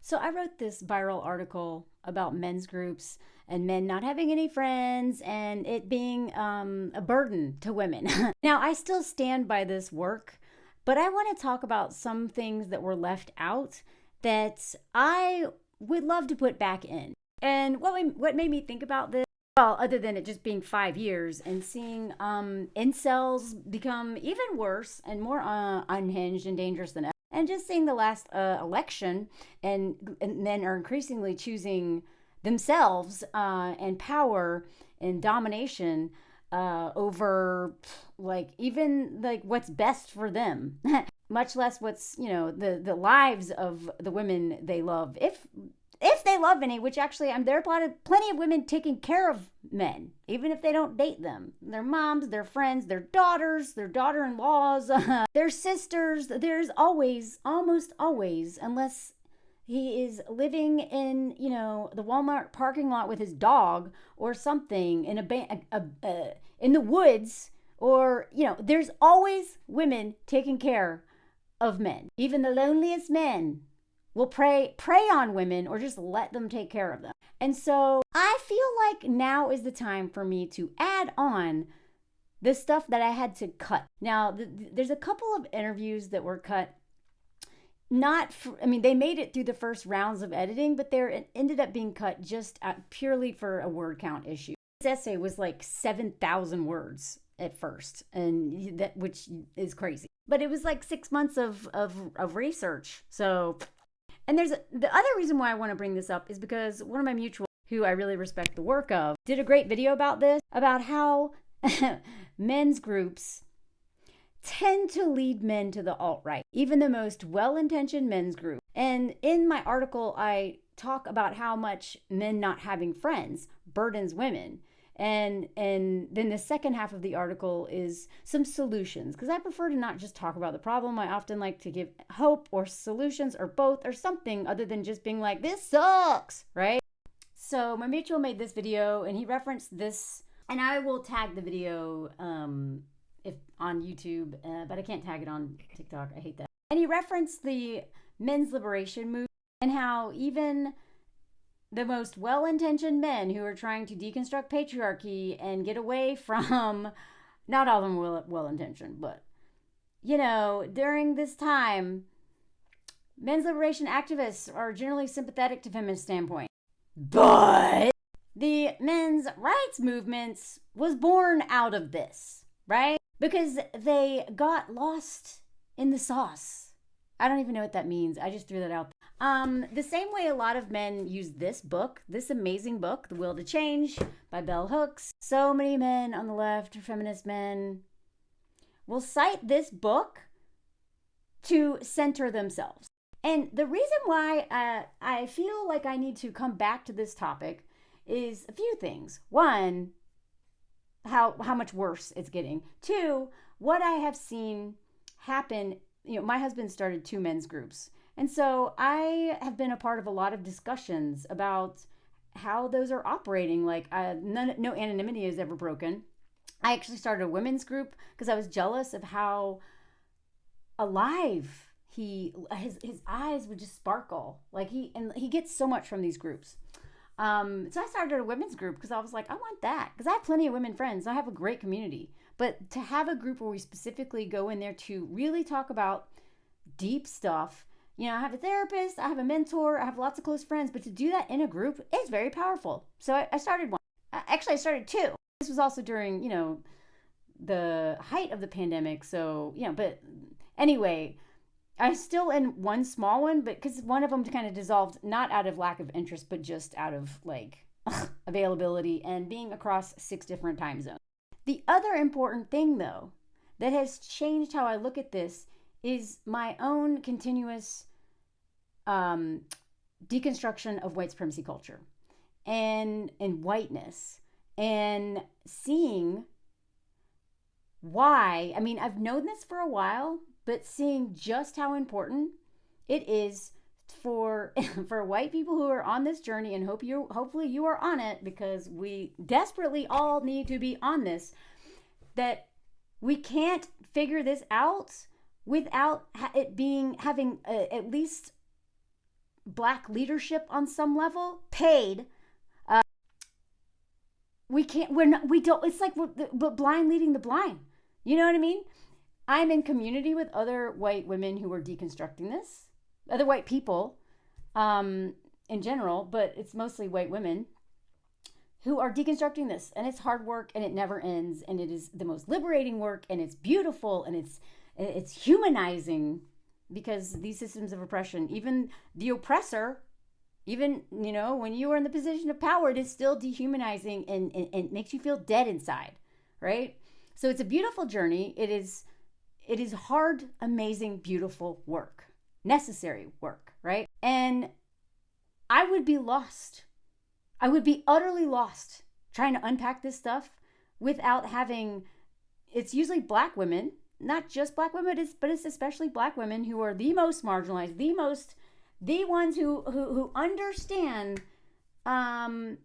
So I wrote this viral article about men's groups and men not having any friends and it being a burden to women. Now, I still stand by this work, but I want to talk about some things that were left out that I would love to put back in. And what made me think about this? Well, other than it just being 5 years and seeing incels become even worse and more unhinged and dangerous than ever. And just seeing the last election and men are increasingly choosing themselves and power and domination over even what's best for them, much less what's the lives of the women they love, if they love any, which actually there are plenty of women taking care of men, even if they don't date them. Their moms, their friends, their daughters, their daughter-in-laws, their sisters. There's almost always, unless he is living in, the Walmart parking lot with his dog or something in in the woods, or, there's always women taking care of men. Even the loneliest men will prey on women or just let them take care of them. And so I feel like now is the time for me to add on the stuff that I had to cut. Now, there's a couple of interviews that were cut. They made it through the first rounds of editing, but it ended up being cut just purely for a word count issue. This essay was like 7,000 words at first, which is crazy. But it was like 6 months of research. So... And the other reason why I want to bring this up is because one of my mutuals, who I really respect the work of, did a great video about this, about how men's groups tend to lead men to the alt-right, even the most well-intentioned men's group. And in my article, I talk about how much men not having friends burdens women. And then the second half of the article is some solutions, because I prefer to not just talk about the problem. I often like to give hope or solutions or both or something other than just being like, this sucks, right? So my mutual made this video and he referenced this, and I will tag the video if on YouTube, but I can't tag it on TikTok. I hate that. And he referenced the men's liberation movement and how even the most well-intentioned men who are trying to deconstruct patriarchy and get away from, not all of them well-intentioned, but, during this time, men's liberation activists are generally sympathetic to feminist standpoint. But the men's rights movements was born out of this, right? Because they got lost in the sauce. I don't even know what that means. I just threw that out. The same way a lot of men use this book, this amazing book, The Will to Change by Bell Hooks. So many men on the left, feminist men, will cite this book to center themselves. And the reason why I feel like I need to come back to this topic is a few things. One, how much worse it's getting. Two, what I have seen happen. My husband started 2 men's groups. And so I have been a part of a lot of discussions about how those are operating. No anonymity is ever broken. I actually started a women's group because I was jealous of how alive his eyes would just sparkle. He gets so much from these groups. So I started a women's group because I was like, I want that. Because I have plenty of women friends. I have a great community. But to have a group where we specifically go in there to really talk about deep stuff, I have a therapist, I have a mentor, I have lots of close friends, but to do that in a group is very powerful. So I started one. Actually, I started 2. This was also during, the height of the pandemic. So, but anyway, I'm still in one small one, but because one of them kind of dissolved, not out of lack of interest, but just out of availability and being across 6 different time zones. The other important thing, though, that has changed how I look at this is my own continuous deconstruction of white supremacy culture and whiteness, and seeing why. I've known this for a while, but seeing just how important it is for white people who are on this journey, and hopefully you are on it, because we desperately all need to be on this, that we can't figure this out without it having at least Black leadership on some level, paid. We can't, we don't, it's like we're blind leading the blind. You know what I mean? I'm in community with other white women who are deconstructing this, other white people in general, but it's mostly white women who are deconstructing this. And it's hard work and it never ends. And it is the most liberating work and it's beautiful and it's humanizing, because these systems of oppression, even the oppressor, even, when you are in the position of power, it is still dehumanizing and makes you feel dead inside, right? So it's a beautiful journey. It is hard, amazing, beautiful work, necessary work, right? And I would be lost. I would be utterly lost trying to unpack this stuff without having, it's usually Black women, not just Black women, but it's especially Black women who are the most marginalized, the ones who understand the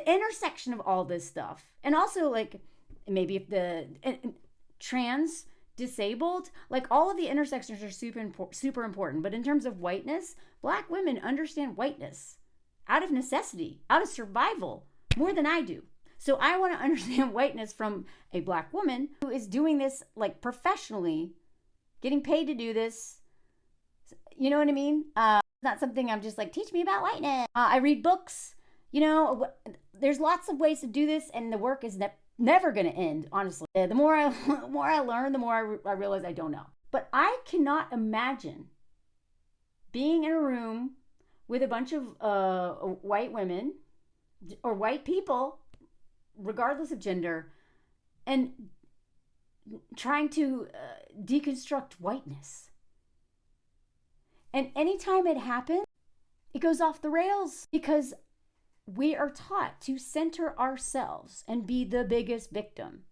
intersection of all this stuff. And also, like, maybe if the trans, disabled, like, all of the intersections are super important. But in terms of whiteness, Black women understand whiteness out of necessity, out of survival, more than I do. So I want to understand whiteness from a Black woman who is doing this, like, professionally, getting paid to do this. You know what I mean? It's not something I'm just like, teach me about whiteness. I read books. There's lots of ways to do this, and the work is never going to end, honestly. The more I learn, the more I realize I don't know. But I cannot imagine being in a room with a bunch of white women or white people, regardless of gender, and trying to deconstruct whiteness. And anytime it happens, it goes off the rails, because we are taught to center ourselves and be the biggest victim.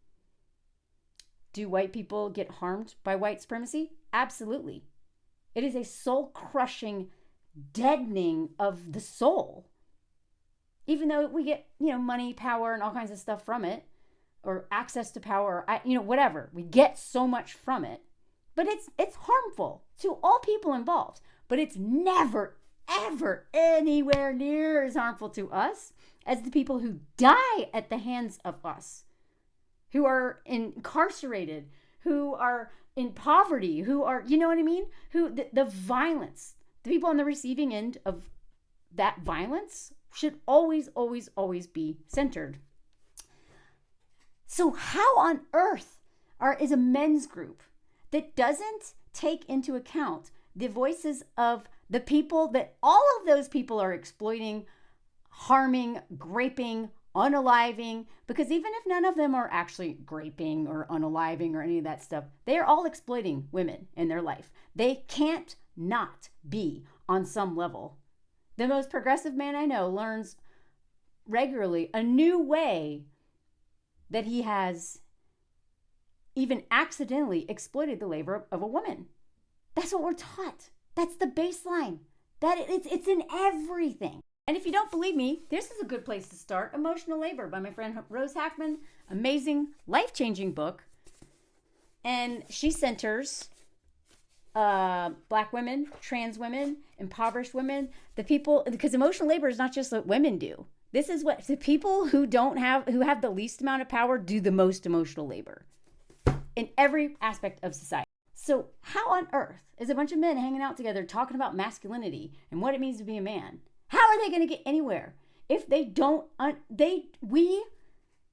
Do white people get harmed by white supremacy? Absolutely. It is a soul-crushing deadening of the soul. Even though we get, money, power, and all kinds of stuff from it, or access to power, whatever. We get so much from it. But it's harmful to all people involved. But it's never, ever anywhere near as harmful to us as the people who die at the hands of us, who are incarcerated, who are in poverty, who are, you know what I mean? Who the violence, the people on the receiving end of that violence should always, always, always be centered. So how on earth is a men's group that doesn't take into account the voices of the people that all of those people are exploiting, harming, graping, unaliving? Because even if none of them are actually graping or unaliving or any of that stuff, they are all exploiting women in their life. They can't not be on some level. The most progressive man I know learns regularly a new way that he has even accidentally exploited the labor of a woman. That's what we're taught. That's the baseline. It's in everything. And if you don't believe me, this is a good place to start. Emotional Labor by my friend Rose Hackman. Amazing, life-changing book. And she centers Black women, trans women, impoverished women, the people, because emotional labor is not just what women do. This is what the people who have the least amount of power do the most emotional labor in every aspect of society. So how on earth is a bunch of men hanging out together talking about masculinity and what it means to be a man? How are they going to get anywhere if they don't,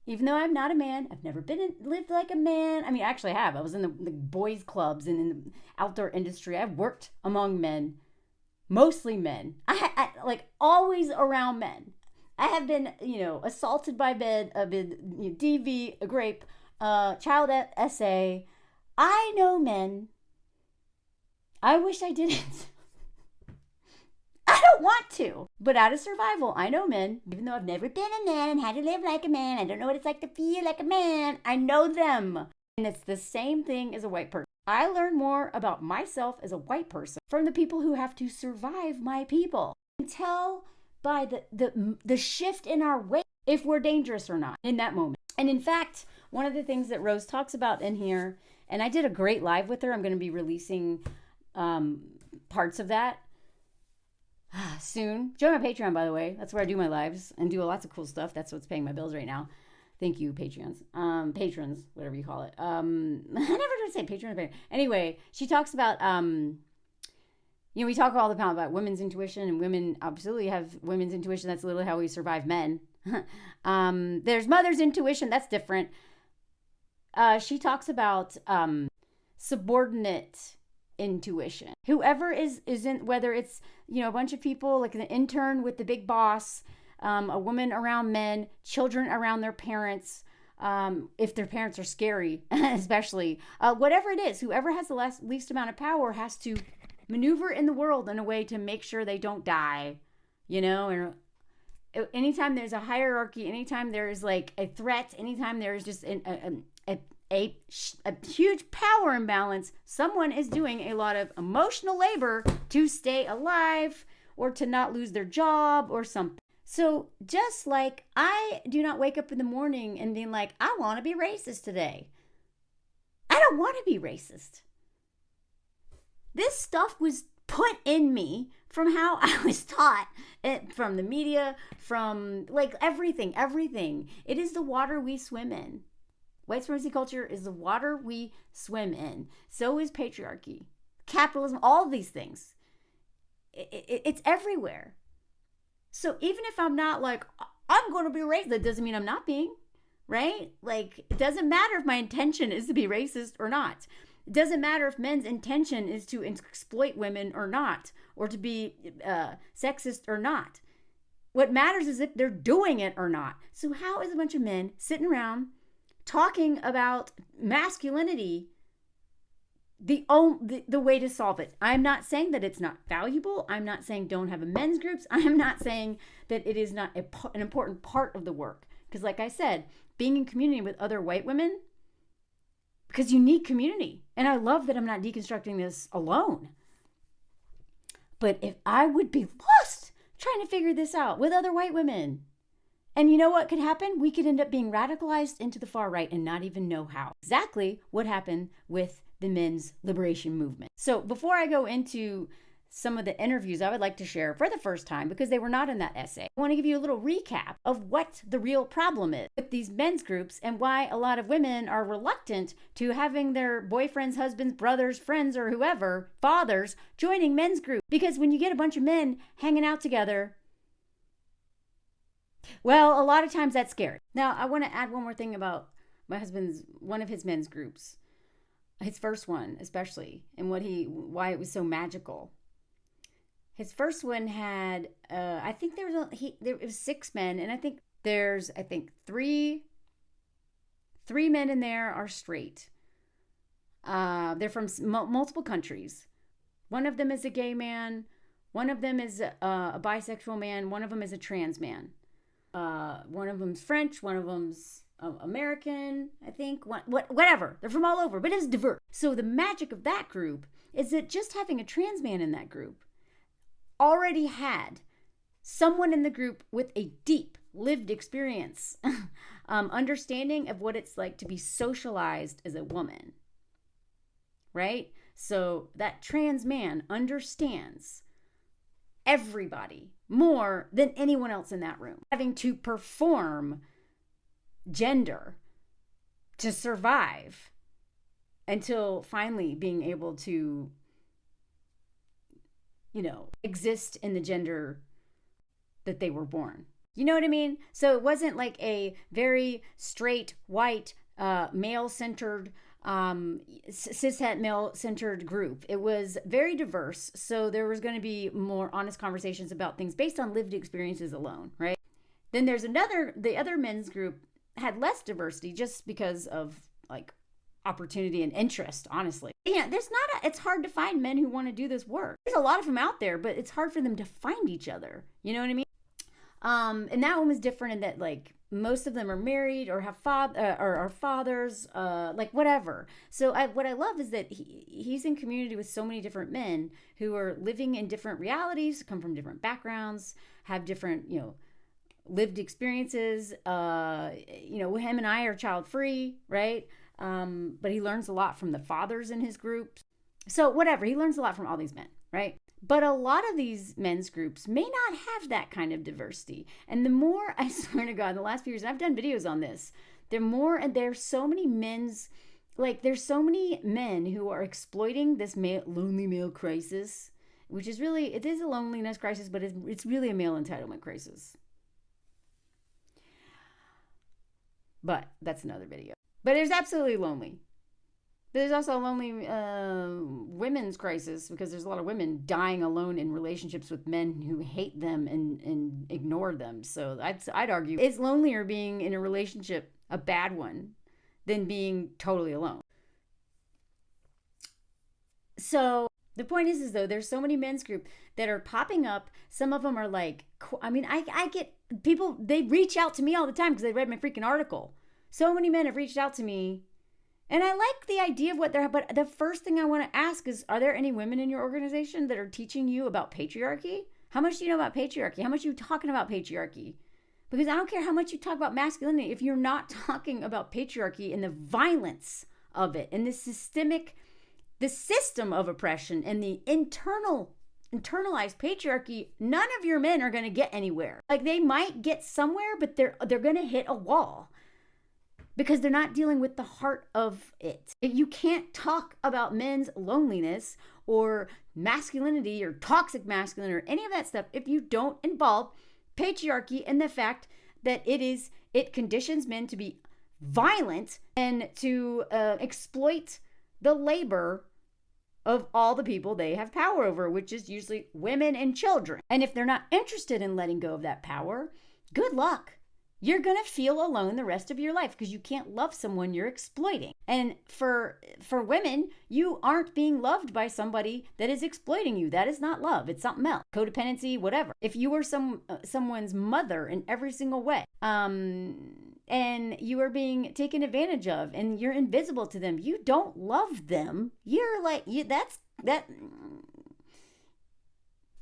even though I'm not a man, I've never lived like a man. I mean, actually I have. I was in the boys clubs and in the outdoor industry. I've worked among men, mostly men. I like always around men. I have been, assaulted by men. I've been DV, a grape, child SA. I know men. I wish I didn't. I don't want to. But out of survival, I know men. Even though I've never been a man and had to live like a man, I don't know what it's like to feel like a man. I know them. And it's the same thing as a white person. I learn more about myself as a white person from the people who have to survive my people. I can tell by the shift in our way if we're dangerous or not in that moment. And in fact, one of the things that Rose talks about in here, and I did a great live with her. I'm going to be releasing parts of that soon. Join my Patreon, by the way. That's where I do my lives and do lots of cool stuff. That's what's paying my bills right now. Thank you, Patreons. Patrons, whatever you call it. I never did say patron. Anyway, she talks about, we talk all the time about women's intuition, and women absolutely have women's intuition. That's literally how we survive men. There's mother's intuition. That's different. She talks about subordinate intuition. Whoever is in, whether it's, a bunch of people, like an intern with the big boss, a woman around men, children around their parents, if their parents are scary, especially, whatever it is, whoever has the least amount of power has to maneuver in the world in a way to make sure they don't die, and anytime there's a hierarchy, anytime there's like a threat, anytime there's just a huge power imbalance, someone is doing a lot of emotional labor to stay alive or to not lose their job or something. So just like I do not wake up in the morning and being like, I want to be racist today. I don't want to be racist. This stuff was put in me from how I was taught, from the media, from like everything. It is the water we swim in. White supremacy culture is the water we swim in. So is patriarchy, capitalism, all these things. It's everywhere. So even if I'm not like, I'm going to be racist, that doesn't mean I'm not being, right? Like, it doesn't matter if my intention is to be racist or not. It doesn't matter if men's intention is to exploit women or not, or to be sexist or not. What matters is if they're doing it or not. So how is a bunch of men sitting around talking about masculinity the way to solve it? I'm not saying that it's not valuable. I'm not saying don't have a men's groups. I'm not saying that it is not an important part of the work. Because like I said, being in community with other white women, because you need community. And I love that I'm not deconstructing this alone. But if I would be lost trying to figure this out with other white women. And you know what could happen? We could end up being radicalized into the far right and not even know how. Exactly what happened with the men's liberation movement. So before I go into some of the interviews I would like to share for the first time, because they were not in that essay, I want to give you a little recap of what the real problem is with these men's groups and why a lot of women are reluctant to having their boyfriends, husbands, brothers, friends, or whoever, fathers, joining men's groups. Because when you get a bunch of men hanging out together, well, a lot of times that's scary. Now, I want to add one more thing about my husband's, one of his men's groups. His first one, especially, and why it was so magical. His first one had, I think there was 6 men, and I think there's three men in there are straight. They're from multiple countries. One of them is a gay man. One of them is a bisexual man. One of them is a trans man. One of them's French. One of them's American, I think. Whatever. They're from all over, but it's diverse. So the magic of that group is that just having a trans man in that group already had someone in the group with a deep lived experience, understanding of what it's like to be socialized as a woman, right? So that trans man understands everybody more than anyone else in that room, having to perform gender to survive until finally being able to, exist in the gender that they were born. You know what I mean? So it wasn't like a very straight, white, male-centered, cishet male-centered group. It was very diverse. So there was going to be more honest conversations about things based on lived experiences alone, right? Then there's the other men's group had less diversity just because of like opportunity and interest, honestly. Yeah, it's hard to find men who want to do this work. There's a lot of them out there, but it's hard for them to find each other. You know what I mean? And that one was different in that like most of them are married or have are fathers, like whatever. So what I love is that he's in community with so many different men who are living in different realities, come from different backgrounds, have different, lived experiences. Him and I are child free, right? But he learns a lot from the fathers in his group. So whatever, he learns a lot from all these men, right? But a lot of these men's groups may not have that kind of diversity. And the more, I swear to God, in the last few years, I've done videos on this, there's so many there's so many men who are exploiting this lonely male crisis, which is really, it is a loneliness crisis, but it's really a male entitlement crisis. But that's another video. But it's absolutely lonely. But there's also a lonely women's crisis, because there's a lot of women dying alone in relationships with men who hate them and ignore them. So I'd argue it's lonelier being in a relationship, a bad one, than being totally alone. So the point is though, there's so many men's groups that are popping up. Some of them are like, I get people, they reach out to me all the time because they read my freaking article. So many men have reached out to me, and I like the idea of what they're, but the first thing I want to ask is, are there any women in your organization that are teaching you about patriarchy? How much do you know about patriarchy? How much are you talking about patriarchy? Because I don't care how much you talk about masculinity if you're not talking about patriarchy and the violence of it and the system of oppression and the internalized patriarchy. None of your men are going to get anywhere. Like, they might get somewhere, but they're going to hit a wall because they're not dealing with the heart of it. You can't talk about men's loneliness or masculinity or toxic masculinity or any of that stuff if you don't involve patriarchy and the fact that it conditions men to be violent and to exploit the labor of all the people they have power over, which is usually women and children. And if they're not interested in letting go of that power, good luck. You're going to feel alone the rest of your life because you can't love someone you're exploiting. And for women, you aren't being loved by somebody that is exploiting you. That is not love. It's something else. Codependency, whatever. If you were someone's mother in every single way, and you are being taken advantage of and you're invisible to them, you don't love them. You're like,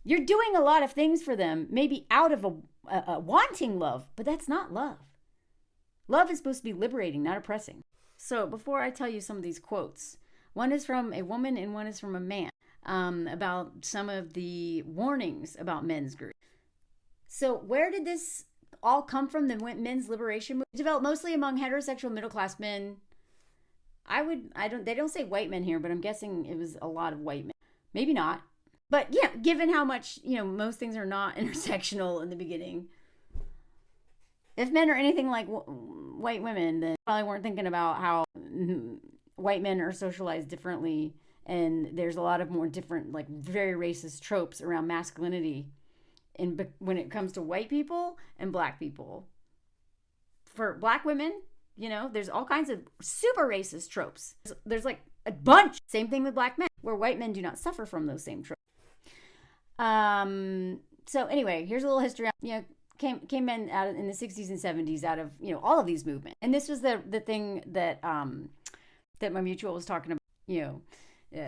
you're doing a lot of things for them, maybe out of a wanting love, but that's not love. Love is supposed to be liberating, not oppressing. So before I tell you some of these quotes, one is from a woman and one is from a man, about some of the warnings about men's groups. So where did this all come from? The men's liberation movement developed mostly among heterosexual middle-class men. They don't say white men here, but I'm guessing it was a lot of white men. Maybe not. But yeah, given how much, most things are not intersectional in the beginning. If men are anything like white women, then probably weren't thinking about how white men are socialized differently. And there's a lot of more different, like, very racist tropes around masculinity when it comes to white people and black people. For black women, there's all kinds of super racist tropes. There's like a bunch. Same thing with black men, where white men do not suffer from those same tropes. So anyway, here's a little history. Came in out in the 60s and 70s out of, all of these movements. And this was the thing that my mutual was talking about,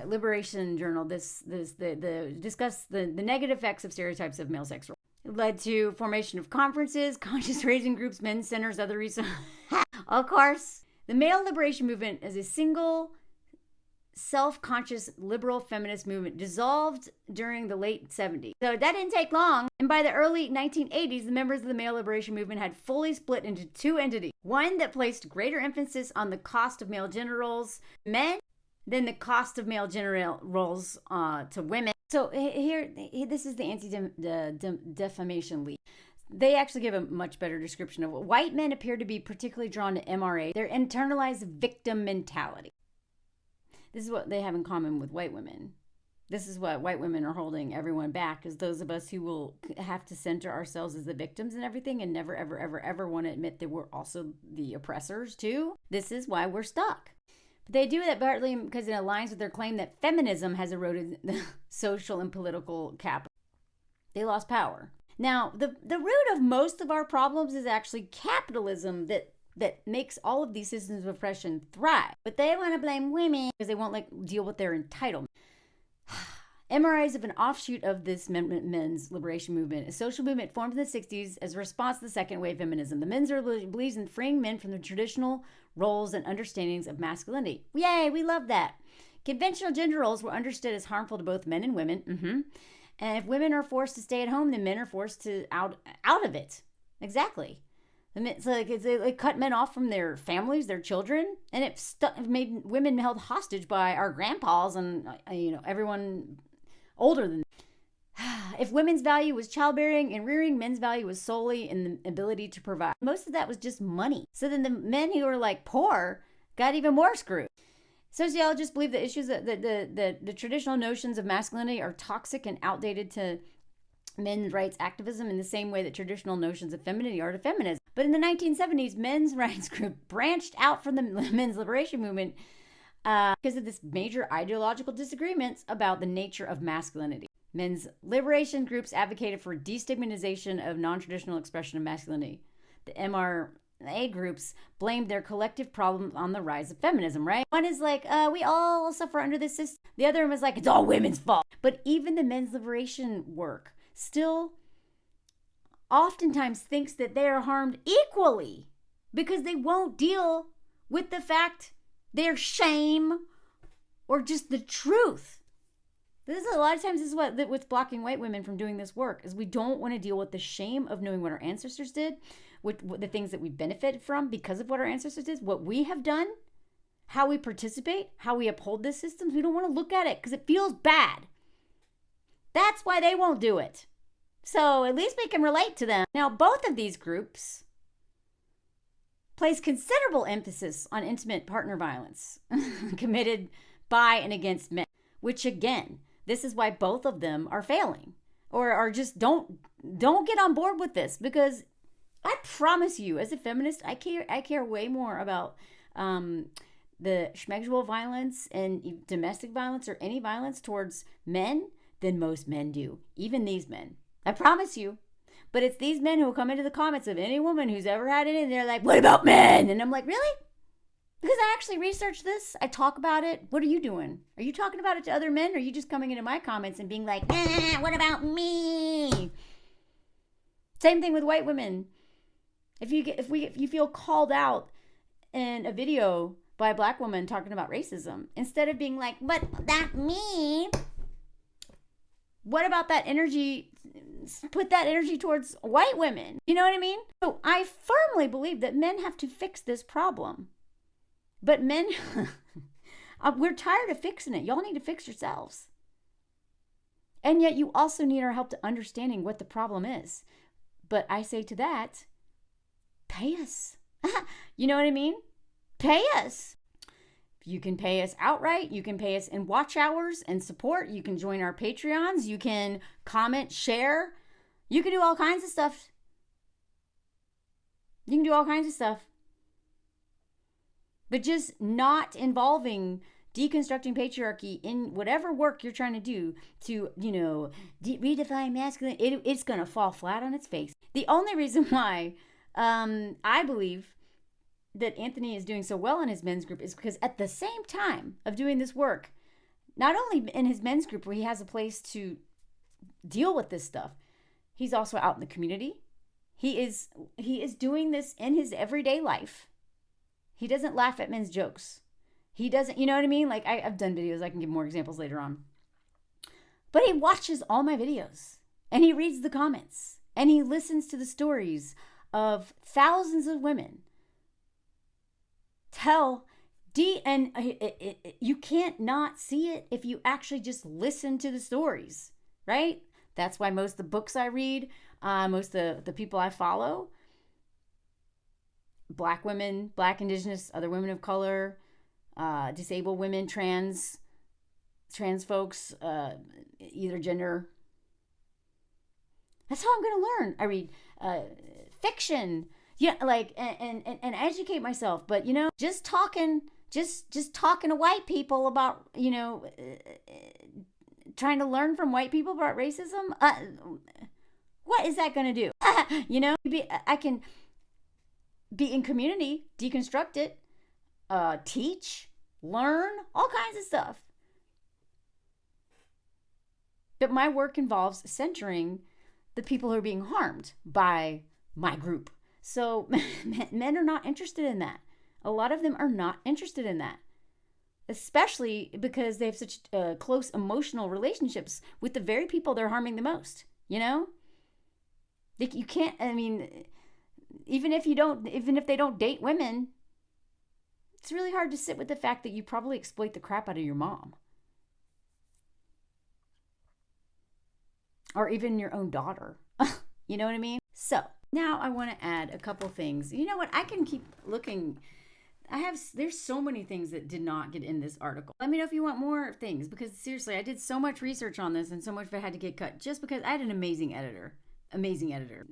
Liberation Journal, discuss the negative effects of stereotypes of male sex roles. It led to formation of conferences, conscious raising groups, men's centers, other reasons. Of course, the male liberation movement is a single self-conscious liberal feminist movement dissolved during the late 70s. So that didn't take long. And by the early 1980s, the members of the male liberation movement had fully split into two entities. One that placed greater emphasis on the cost of male gender roles to men than the cost of male gender roles to women. So here, this is the Anti-Defamation League. They actually give a much better description of what white men appear to be particularly drawn to MRA, their internalized victim mentality. This is what they have in common with white women. This is what white women are holding everyone back, is those of us who will have to center ourselves as the victims and everything and never, ever, ever, ever want to admit that we're also the oppressors too. This is why we're stuck. But they do that partly because it aligns with their claim that feminism has eroded the social and political capital. They lost power. Now, the root of most of our problems is actually capitalism that makes all of these systems of oppression thrive. But they want to blame women because they won't deal with their entitlement. MRIs of an offshoot of this men's liberation movement, a social movement formed in the 60s as a response to the second wave feminism. The men's believes in freeing men from the traditional roles and understandings of masculinity. Yay, we love that. Conventional gender roles were understood as harmful to both men and women. And if women are forced to stay at home, then men are forced to out of it. Exactly. It's like it cut men off from their families, their children, and it made women held hostage by our grandpas and everyone older than them. If women's value was childbearing and rearing, men's value was solely in the ability to provide. Most of that was just money. So then the men who were like poor got even more screwed. Sociologists believe the issues that the traditional notions of masculinity are toxic and outdated to men's rights activism in the same way that traditional notions of femininity are to feminism. But in the 1970s, men's rights group branched out from the men's liberation movement because of this major ideological disagreements about the nature of masculinity. Men's liberation groups advocated for destigmatization of non-traditional expression of masculinity. The MRA groups blamed their collective problems on the rise of feminism, right? One is like, we all suffer under this system. The other one was like, it's all women's fault. But even the men's liberation work still oftentimes thinks that they are harmed equally because they won't deal with the fact, their shame, or just the truth. This is a lot of times this is what's blocking white women from doing this work, is we don't want to deal with the shame of knowing what our ancestors did, with the things that we benefited from because of what our ancestors did, what we have done, how we participate, how we uphold this system. We don't want to look at it because it feels bad. That's why they won't do it. So at least we can relate to them. Now, both of these groups place considerable emphasis on intimate partner violence committed by and against men, which again, this is why both of them are failing or are just don't get on board with this, because I promise you, as a feminist, I care way more about the sexual violence and domestic violence or any violence towards men than most men do, even these men. I promise you. But it's these men who will come into the comments of any woman who's ever had it, and they're like, what about men? And I'm like, really? Because I actually researched this. I talk about it. What are you doing? Are you talking about it to other men? Or are you just coming into my comments and being like, what about me? Same thing with white women. If you feel called out in a video by a black woman talking about racism, instead of being like, but that me, what about that energy? Put that energy towards white women. You know what I mean? So I firmly believe that men have to fix this problem. But men, we're tired of fixing it. Y'all need to fix yourselves. And yet you also need our help to understanding what the problem is. But I say to that, pay us. You know what I mean? Pay us. You can pay us outright. You can pay us in watch hours and support. You can join our Patreons. You can comment, share. You can do all kinds of stuff. You can do all kinds of stuff. But just not involving deconstructing patriarchy in whatever work you're trying to do to, redefine masculinity, it's going to fall flat on its face. The only reason why I believe that Anthony is doing so well in his men's group is because at the same time of doing this work, not only in his men's group where he has a place to deal with this stuff, he's also out in the community. He is doing this in his everyday life. He doesn't laugh at men's jokes. He doesn't, you know what I mean? Like I've done videos, I can give more examples later on. But he watches all my videos and he reads the comments and he listens to the stories of thousands of women you can't not see it if you actually just listen to the stories, right? That's why most of the books I read, most of the people I follow, Black women, Black, Indigenous, other women of color, disabled women, trans folks, either gender. That's how I'm going to learn. I read fiction, and educate myself. But just talking to white people about trying to learn from white people about racism. What is that going to do? I can be in community, deconstruct it, teach, learn, all kinds of stuff. But my work involves centering the people who are being harmed by my group. So men are not interested in that. A lot of them are not interested in that. especially because they have such close emotional relationships with the very people they're harming the most. You know, you can't. I mean, even if they don't date women, it's really hard to sit with the fact that you probably exploit the crap out of your mom. Or even your own daughter. You know what I mean? So now I want to add a couple things. You know what? I can keep looking. There's so many things that did not get in this article. Let me know if you want more things, because seriously, I did so much research on this and so much of it had to get cut just because I had an amazing editor. Amazing editor.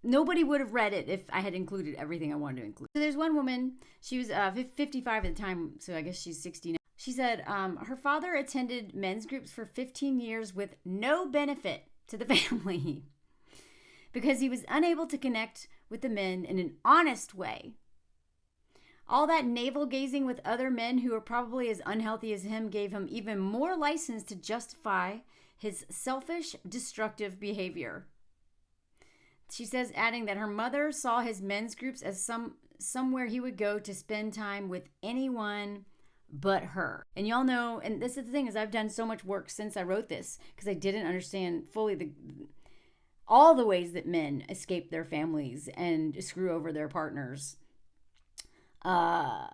Nobody would have read it if I had included everything I wanted to include. So there's one woman, she was 55 at the time, so I guess she's 60 now. She said her father attended men's groups for 15 years with no benefit to the family because he was unable to connect with the men in an honest way. All that navel gazing with other men who were probably as unhealthy as him gave him even more license to justify his selfish, destructive behavior. She says, adding that her mother saw his men's groups as somewhere he would go to spend time with anyone but her. And y'all know, and this is the thing, is I've done so much work since I wrote this because I didn't understand fully all the ways that men escape their families and screw over their partners. I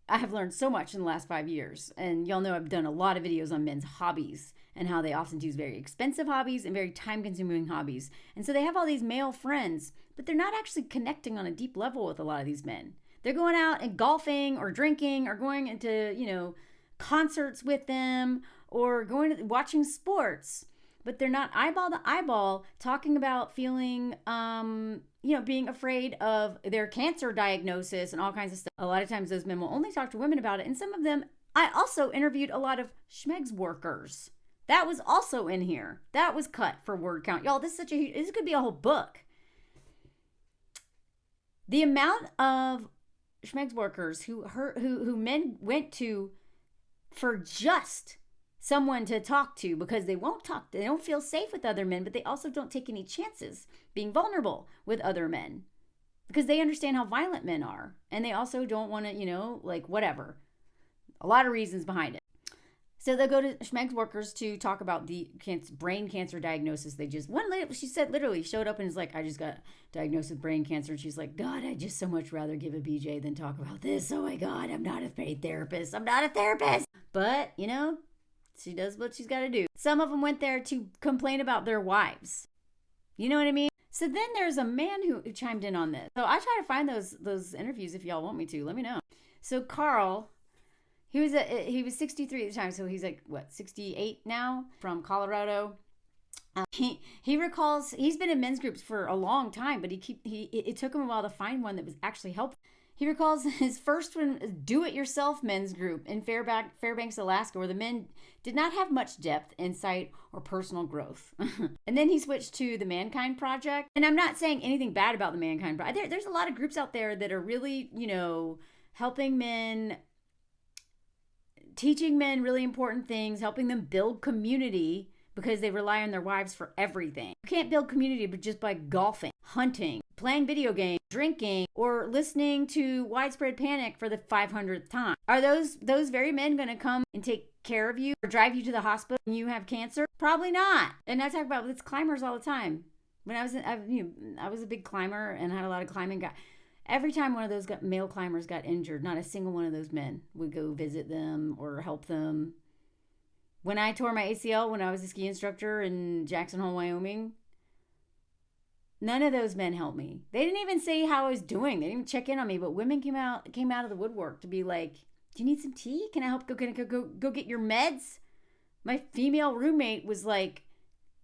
have learned so much in the last 5 years, and y'all know I've done a lot of videos on men's hobbies and how they often choose very expensive hobbies and very time-consuming hobbies. And so they have all these male friends, but they're not actually connecting on a deep level with a lot of these men. They're going out and golfing or drinking or going into, concerts with them or watching sports. But they're not eyeball to eyeball talking about feeling, being afraid of their cancer diagnosis and all kinds of stuff. A lot of times those men will only talk to women about it. And some of them, I also interviewed a lot of schmegs workers. That was also in here. That was cut for word count. Y'all, this could be a whole book. The amount of schmegs workers who men went to for just someone to talk to because they don't feel safe with other men, but they also don't take any chances being vulnerable with other men because they understand how violent men are, and they also don't want to, whatever. A lot of reasons behind it. So they'll go to schmegs workers to talk about the brain cancer diagnosis. One lady, she said, literally showed up and is like, I just got diagnosed with brain cancer. And she's like, God, I'd just so much rather give a BJ than talk about this. Oh my God, I'm not a paid therapist. But, she does what she's got to do. Some of them went there to complain about their wives. You know what I mean? So then there's a man who chimed in on this. So I try to find those interviews if y'all want me to. Let me know. So Carl, he was 63 at the time, so he's 68 now, from Colorado. He recalls he's been in men's groups for a long time, but it took him a while to find one that was actually helpful. He recalls his first one, do-it-yourself men's group in Fairbanks, Alaska, where the men did not have much depth, insight, or personal growth. And then he switched to the Mankind Project. And I'm not saying anything bad about the Mankind Project. There's a lot of groups out there that are really, helping men, teaching men really important things, helping them build community because they rely on their wives for everything. You can't build community but just by golfing, hunting, playing video games, drinking, or listening to Widespread Panic for the 500th time. Are those very men going to come and take care of you or drive you to the hospital when you have cancer? Probably not. And I talk about this climbers all the time. When I was a big climber and had a lot of climbing guys. Every time one of those male climbers got injured, not a single one of those men would go visit them or help them. When I tore my ACL when I was a ski instructor in Jackson Hole, Wyoming, none of those men helped me. They didn't even say how I was doing. They didn't even check in on me. But women came out of the woodwork to be like, "Do you need some tea? Can I help? Go get your meds?" My female roommate was like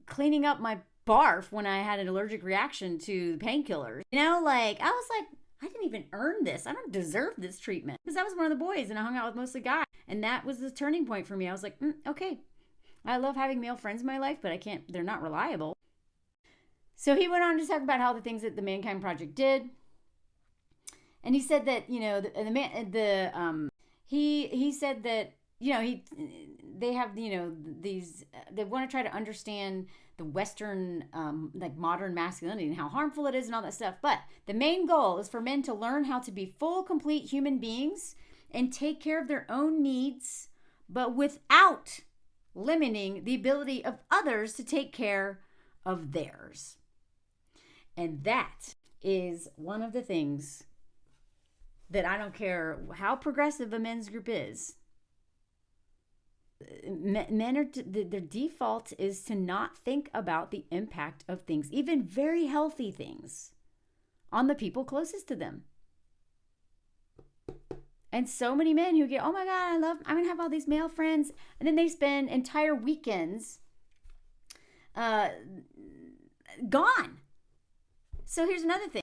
cleaning up my barf when I had an allergic reaction to painkillers. I was like, I didn't even earn this. I don't deserve this treatment. Because I was one of the boys and I hung out with mostly guys. And that was the turning point for me. I was like, okay. I love having male friends in my life, but they're not reliable. So he went on to talk about how the things that the Mankind Project did. And he said that, he said that, they have, they want to try to understand the Western, modern masculinity and how harmful it is and all that stuff. But the main goal is for men to learn how to be full, complete human beings and take care of their own needs, but without limiting the ability of others to take care of theirs. And that is one of the things that I don't care how progressive a men's group is. Men are, their default is to not think about the impact of things, even very healthy things, on the people closest to them. And so many men who get, oh my God, I'm going to have all these male friends. And then they spend entire weekends gone. So here's another thing.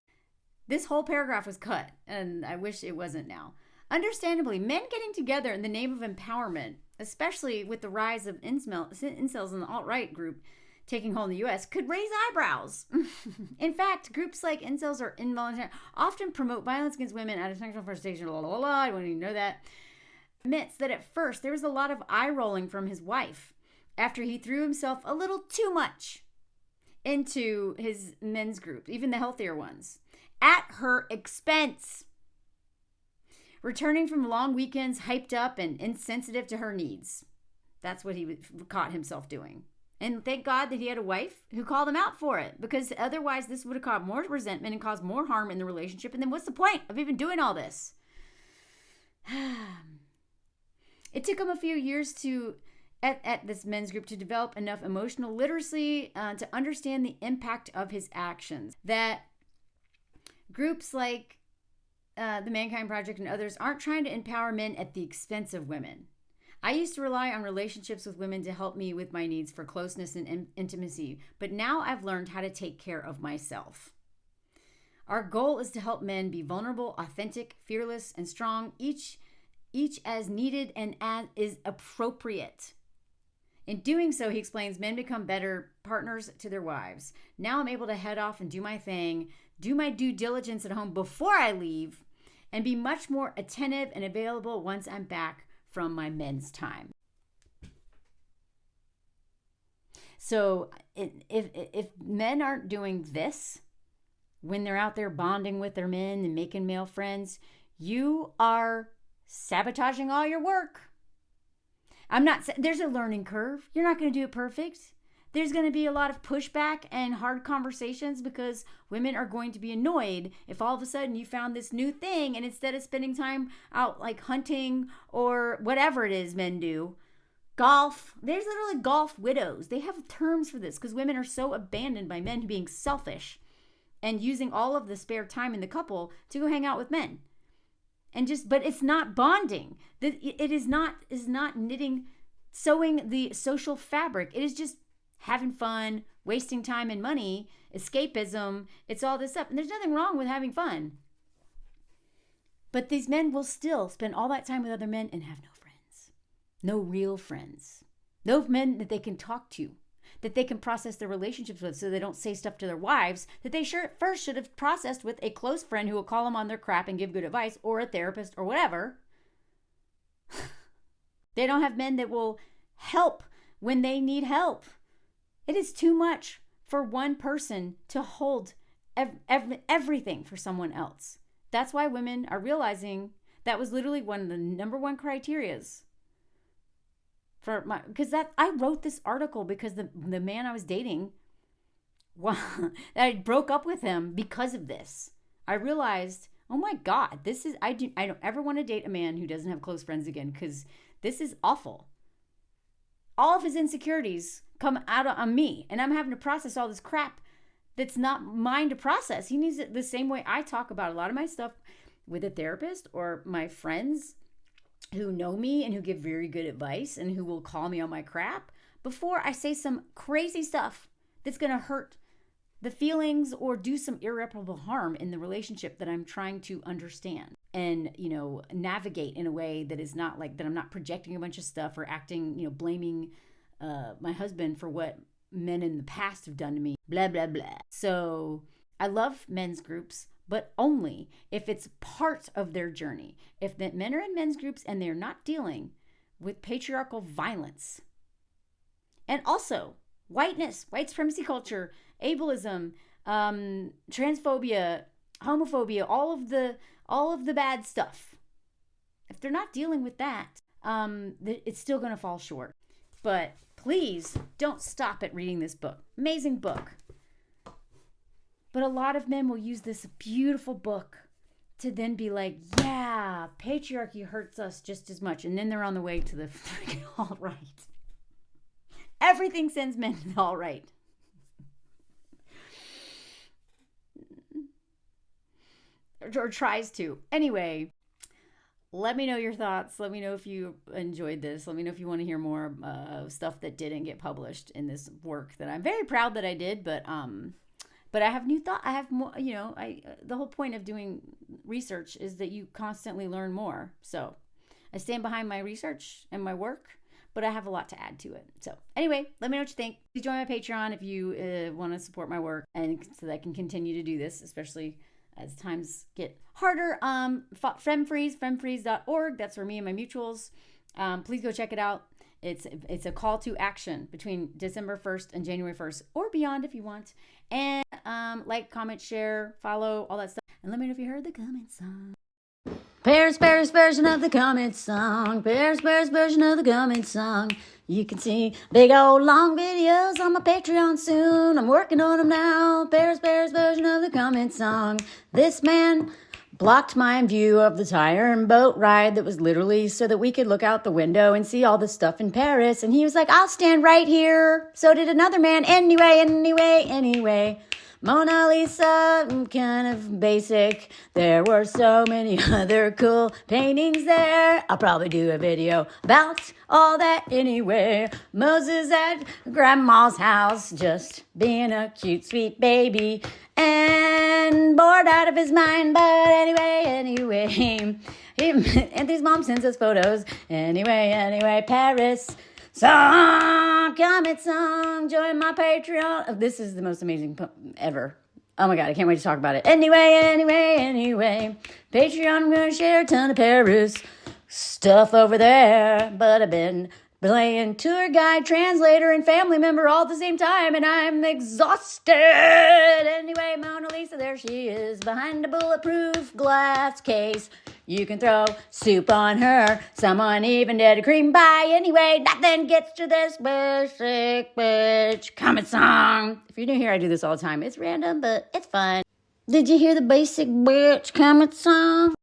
This whole paragraph was cut, and I wish it wasn't now. Understandably, men getting together in the name of empowerment, especially with the rise of incels in the alt-right group taking hold in the U.S., could raise eyebrows. In fact, groups like incels or involuntary often promote violence against women out of sexual frustration. I don't even know that. Admits that at first there was a lot of eye rolling from his wife after he threw himself a little too much into his men's group, even the healthier ones, at her expense. Returning from long weekends hyped up and insensitive to her needs. That's what he caught himself doing. And thank God that he had a wife who called him out for it, because otherwise this would have caused more resentment and caused more harm in the relationship. And then what's the point of even doing all this? It took him a few years at this men's group to develop enough emotional literacy to understand the impact of his actions. That groups like the Mankind Project and others aren't trying to empower men at the expense of women. I used to rely on relationships with women to help me with my needs for closeness and intimacy, but now I've learned how to take care of myself. Our goal is to help men be vulnerable, authentic, fearless, and strong, each as needed and as is appropriate. In doing so, he explains, men become better partners to their wives. Now I'm able to head off and do my thing, do my due diligence at home before I leave, and be much more attentive and available once I'm back from my men's time. So if men aren't doing this when they're out there bonding with their men and making male friends, you are sabotaging all your work. There's a learning curve. You're not going to do it perfect. There's going to be a lot of pushback and hard conversations because women are going to be annoyed if all of a sudden you found this new thing and instead of spending time out like hunting or whatever it is men do, golf. There's literally golf widows. They have terms for this because women are so abandoned by men being selfish and using all of the spare time in the couple to go hang out with men. But it's not bonding. It is not sewing the social fabric. It is just having fun, wasting time and money, escapism. It's all this stuff. And there's nothing wrong with having fun. But these men will still spend all that time with other men and have no friends. No real friends. No men that they can talk to, that they can process their relationships with so they don't say stuff to their wives that they first should have processed with a close friend who will call them on their crap and give good advice, or a therapist or whatever. They don't have men that will help when they need help. It is too much for one person to hold everything for someone else. That's why women are realizing that was literally one of the number one criterias because I wrote this article because the man I was dating, I broke up with him because of this. I realized, oh my God, I don't ever want to date a man who doesn't have close friends again because this is awful. All of his insecurities come out on me, and I'm having to process all this crap that's not mine to process. He needs it the same way I talk about a lot of my stuff with a therapist or my friends who know me and who give very good advice and who will call me on my crap before I say some crazy stuff that's going to hurt the feelings or do some irreparable harm in the relationship that I'm trying to understand and, navigate in a way that is not like that I'm not projecting a bunch of stuff or acting, blaming my husband for what men in the past have done to me, blah, blah, blah. So I love men's groups, but only if it's part of their journey. If the men are in men's groups and they're not dealing with patriarchal violence and also whiteness, white supremacy culture, ableism, transphobia, homophobia, all of the bad stuff. if they're not dealing with that, it's still going to fall short. But please don't stop at reading this book. Amazing book. But a lot of men will use this beautiful book to then be like, yeah, patriarchy hurts us just as much. And then they're on the way to the freaking all right. Everything sends men to the all right. Or tries to. Anyway, let me know your thoughts. Let me know if you enjoyed this. Let me know if you want to hear more stuff that didn't get published in this work that I'm very proud that I did, but I have new thought. I have more, the whole point of doing research is that you constantly learn more. So I stand behind my research and my work, but I have a lot to add to it. So anyway, let me know what you think. Please join my Patreon if you want to support my work, and so that I can continue to do this, especially as times get harder. Femfreeze.org. That's for me and my mutuals. Please go check it out. It's a call to action between December 1st and January 1st, or beyond if you want. And like, comment, share, follow, all that stuff. And let me know if you heard the comment song. Paris version of the comment song. Paris version of the comment song. You can see big old long videos on my Patreon soon. I'm working on them now. Paris version of the comment song. This man blocked my view of the tire and boat ride that was literally so that we could look out the window and see all the stuff in Paris. And he was like, I'll stand right here. So did another man. Anyway. Mona Lisa, kind of basic. There were so many other cool paintings there. I'll probably do a video about all that anyway. Moses at grandma's house, just being a cute, sweet baby. And bored out of his mind, but anyway. Anthony's mom sends us photos. Anyway, Paris. Song, comment song, join my Patreon. This is the most amazing ever. Oh my God, I can't wait to talk about it. Anyway. Patreon, I'm going to share a ton of Paris stuff over there. But I've been playing tour guide, translator, and family member all at the same time, and I'm exhausted. Anyway, Mona Lisa, there she is, behind a bulletproof glass case. You can throw soup on her. Someone even did a cream pie. Anyway, nothing gets to this basic bitch comment song. If you're new here, I do this all the time. It's random, but it's fun. Did you hear the basic bitch comment song?